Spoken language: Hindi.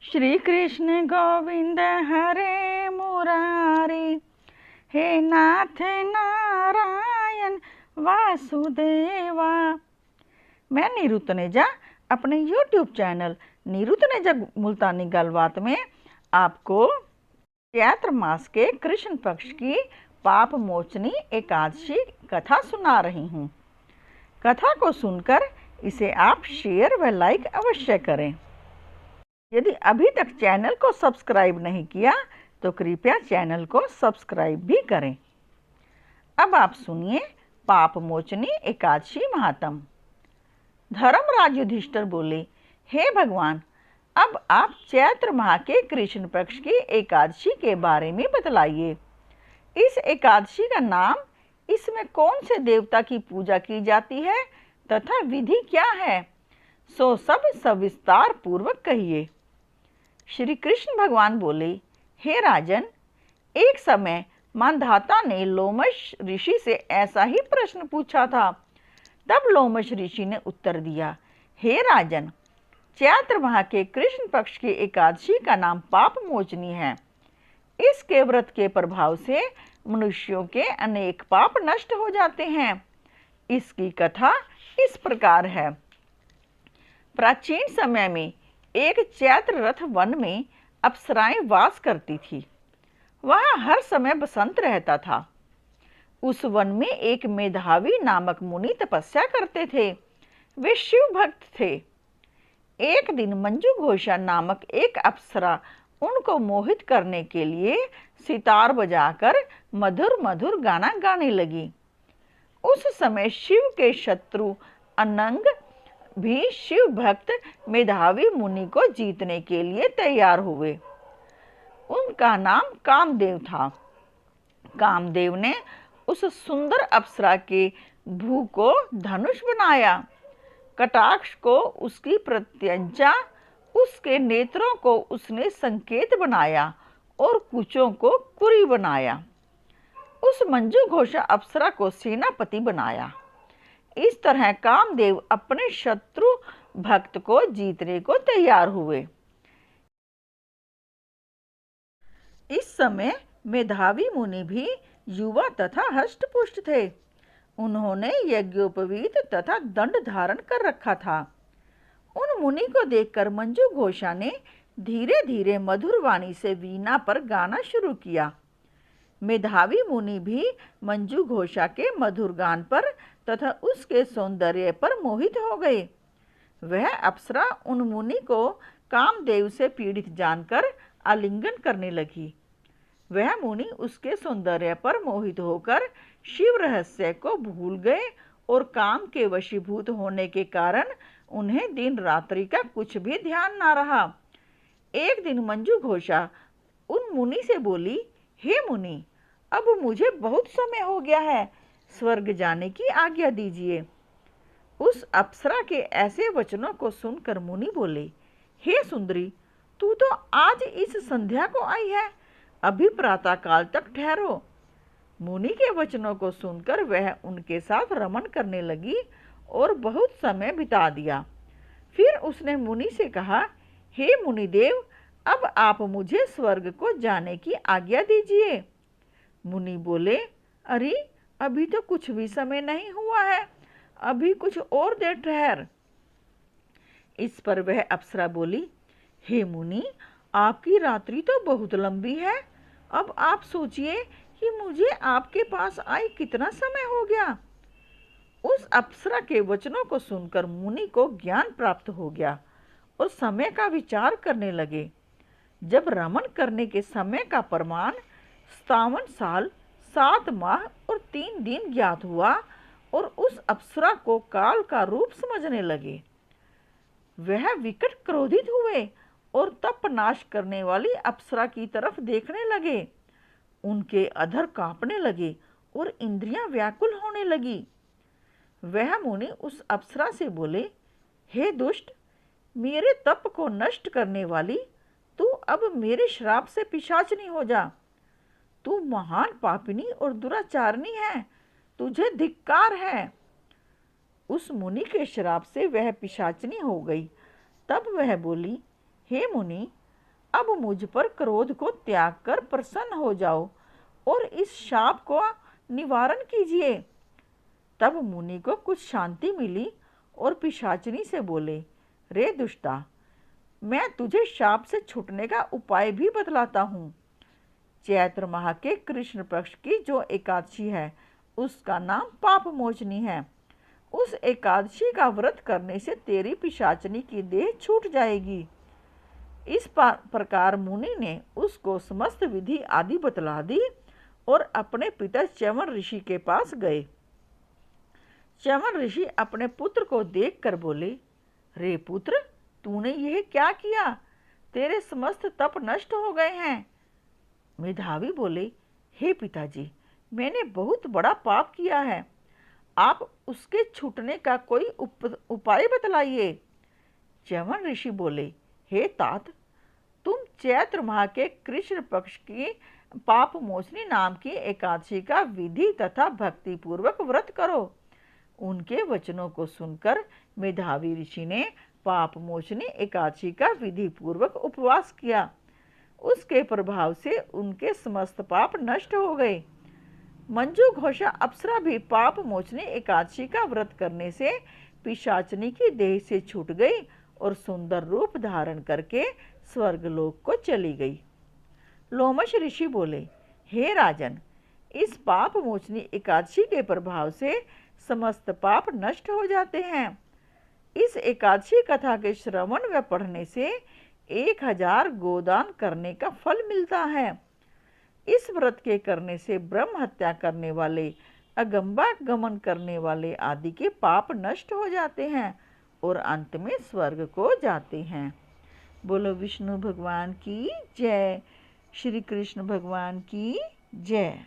श्री कृष्ण गोविंद हरे मुरारी, हे नाथ नारायण वासुदेवा। मैं नीरू तनेजा अपने YouTube चैनल नीरू तनेजा मुल्तानी गलबात में आपको चैत्र मास के कृष्ण पक्ष की पाप मोचनी एकादशी कथा सुना रही हूँ। कथा को सुनकर इसे आप शेयर व लाइक अवश्य करें। यदि अभी तक चैनल को सब्सक्राइब नहीं किया तो कृपया चैनल को सब्सक्राइब भी करें। अब आप सुनिए पाप मोचनी एकादशी महात्म। धर्मराज युधिष्ठिर बोले, हे भगवान, अब आप चैत्र माह के कृष्ण पक्ष की एकादशी के बारे में बतलाइए। इस एकादशी का नाम, इसमें कौन से देवता की पूजा की जाती है तथा विधि क्या है, सो सब सविस्तार पूर्वक कहिए। श्री कृष्ण भगवान बोले, हे राजन, एक समय मानधाता ने लोमश ऋषि से ऐसा ही प्रश्न पूछा था। तब लोमश ऋषि ने उत्तर दिया, हे राजन, चैत्र माह के कृष्ण पक्ष की एकादशी का नाम पाप मोचनी है। इसके व्रत के प्रभाव से मनुष्यों के अनेक पाप नष्ट हो जाते हैं। इसकी कथा इस प्रकार है। प्राचीन समय में एक चैत्र रथ वन में अप्सराएं वास करती थी। वहां हर समय बसंत रहता था। उस वन में एक मेधावी नामक मुनि तपस्या करते थे। वे शिव भक्त थे। एक दिन मंजू घोषा नामक एक अप्सरा उनको मोहित करने के लिए सितार बजाकर मधुर मधुर गाना गाने लगी। उस समय शिव के शत्रु अनंग भी शिव भक्त मेधावी मुनि को जीतने के लिए तैयार हुए। उनका नाम कामदेव था। कामदेव ने उस सुंदर अप्सरा के भू को धनुष बनाया, कटाक्ष को उसकी प्रत्यंचा, उसके नेत्रों को उसने संकेत बनाया और कुचों को कुरी बनाया। उस मंजू घोषा अप्सरा को सेनापति बनाया। इस तरह कामदेव अपने शत्रु भक्त को जीतने को तैयार हुए। इस समय मेधावी मुनि भी युवा तथा हष्टपुष्ट थे। उन्होंने यज्ञोपवीत तथा दंड धारण कर रखा था। उन मुनि को देखकर मंजू घोषा ने धीरे धीरे मधुर वाणी से वीणा पर गाना शुरू किया। मेधावी मुनि भी मंजू घोषा के मधुर गान पर तथा उसके सौंदर्य पर मोहित हो गए। वह अप्सरा उन मुनि को कामदेव से पीड़ित जानकर आलिंगन करने लगी। वह मुनि उसके सौंदर्य पर मोहित होकर शिव रहस्य को भूल गए और काम के वशीभूत होने के कारण उन्हें दिन रात्रि का कुछ भी ध्यान ना रहा। एक दिन मंजू घोषा उन मुनि से बोली, हे मुनि, अब मुझे बहुत समय हो गया है, स्वर्ग जाने की आज्ञा दीजिए। उस अप्सरा के ऐसे वचनों को सुनकर मुनि बोले, हे सुंदरी, तू तो आज इस संध्या को आई है, अभी प्रातः काल तक ठहरो। मुनि के वचनों को सुनकर वह उनके साथ रमन करने लगी और बहुत समय बिता दिया। फिर उसने मुनि से कहा, हे मुनिदेव, अब आप मुझे स्वर्ग को जाने की आज्ञा दीजिए। मुनि बोले, अरे, अभी तो कुछ भी समय नहीं हुआ है, अभी कुछ और देर ठहर। इस पर वह अप्सरा बोली, हे मुनि, आपकी रात्रि तो बहुत लंबी है। अब आप सोचिए कि मुझे आपके पास आए कितना समय हो गया। उस अप्सरा के वचनों को सुनकर मुनि को ज्ञान प्राप्त हो गया और समय का विचार करने लगे। जब रमन करने के समय का प्रमाण 57 साल 7 माह और 3 दिन ज्ञात हुआ और उस अप्सरा को काल का रूप समझने लगे। वह विकट क्रोधित हुए और तप नाश करने वाली अप्सरा की तरफ देखने लगे। उनके अधर कांपने लगे और इंद्रियां व्याकुल होने लगी। वह मुनि उस अप्सरा से बोले, हे दुष्ट, मेरे तप को नष्ट करने वाली, तू अब मेरे श्राप से पिशाचनी हो जा। तू महान पापिनी और दुराचारणी है, तुझे धिक्कार है। उस मुनि के श्राप से वह पिशाचनी हो गई। तब वह बोली, हे मुनि, अब मुझ पर क्रोध को त्याग कर प्रसन्न हो जाओ और इस शाप को निवारण कीजिए। तब मुनि को कुछ शांति मिली और पिशाचिनी से बोले, रे दुष्टा, मैं तुझे शाप से छूटने का उपाय भी बतलाता हूँ। चैत्र माह के कृष्ण पक्ष की जो एकादशी है उसका नाम पाप मोचनी है। उस एकादशी का व्रत करने से तेरी पिशाचनी की देह छूट जाएगी। इस प्रकार मुनि ने उसको समस्त विधि आदि बतला दी और अपने पिता च्यवन ऋषि के पास गए। च्यवन ऋषि अपने पुत्र को देखकर बोले, रे पुत्र, तूने यह क्या किया? तेरे समस्त तप नष्ट हो गए हैं। मेधावी बोले, हे पिताजी, मैंने बहुत बड़ा पाप किया है, आप उसके छूटने का कोई उपाय बतलाइए। च्यवन ऋषि बोले, हे तात, तुम चैत्र माह के कृष्ण पक्ष की पाप मोचनी नाम की एकादशी का विधि तथा भक्ति पूर्वक व्रत करो। उनके वचनों को सुनकर मेधावी ऋषि ने पाप मोचनी एकादशी का विधि पूर्वक उपवास किया। उसके प्रभाव से उनके समस्त पाप नष्ट हो गए। मंजू घोषा अप्सरा भी पाप मोचनी एकादशी का व्रत करने से पिशाचनी की देह से छूट गई और सुंदर रूप धारण करके स्वर्गलोक को चली गई। लोमश ऋषि बोले, हे राजन, इस पाप मोचनी एकादशी के प्रभाव से समस्त पाप नष्ट हो जाते हैं। इस एकादशी कथा के श्रवण व पढ़ने से 1000 गोदान करने का फल मिलता है। इस व्रत के करने से ब्रह्म हत्या करने वाले, अगंबा गमन करने वाले आदि के पाप नष्ट हो जाते हैं और अंत में स्वर्ग को जाते हैं। बोलो विष्णु भगवान की जय, श्री कृष्ण भगवान की जय।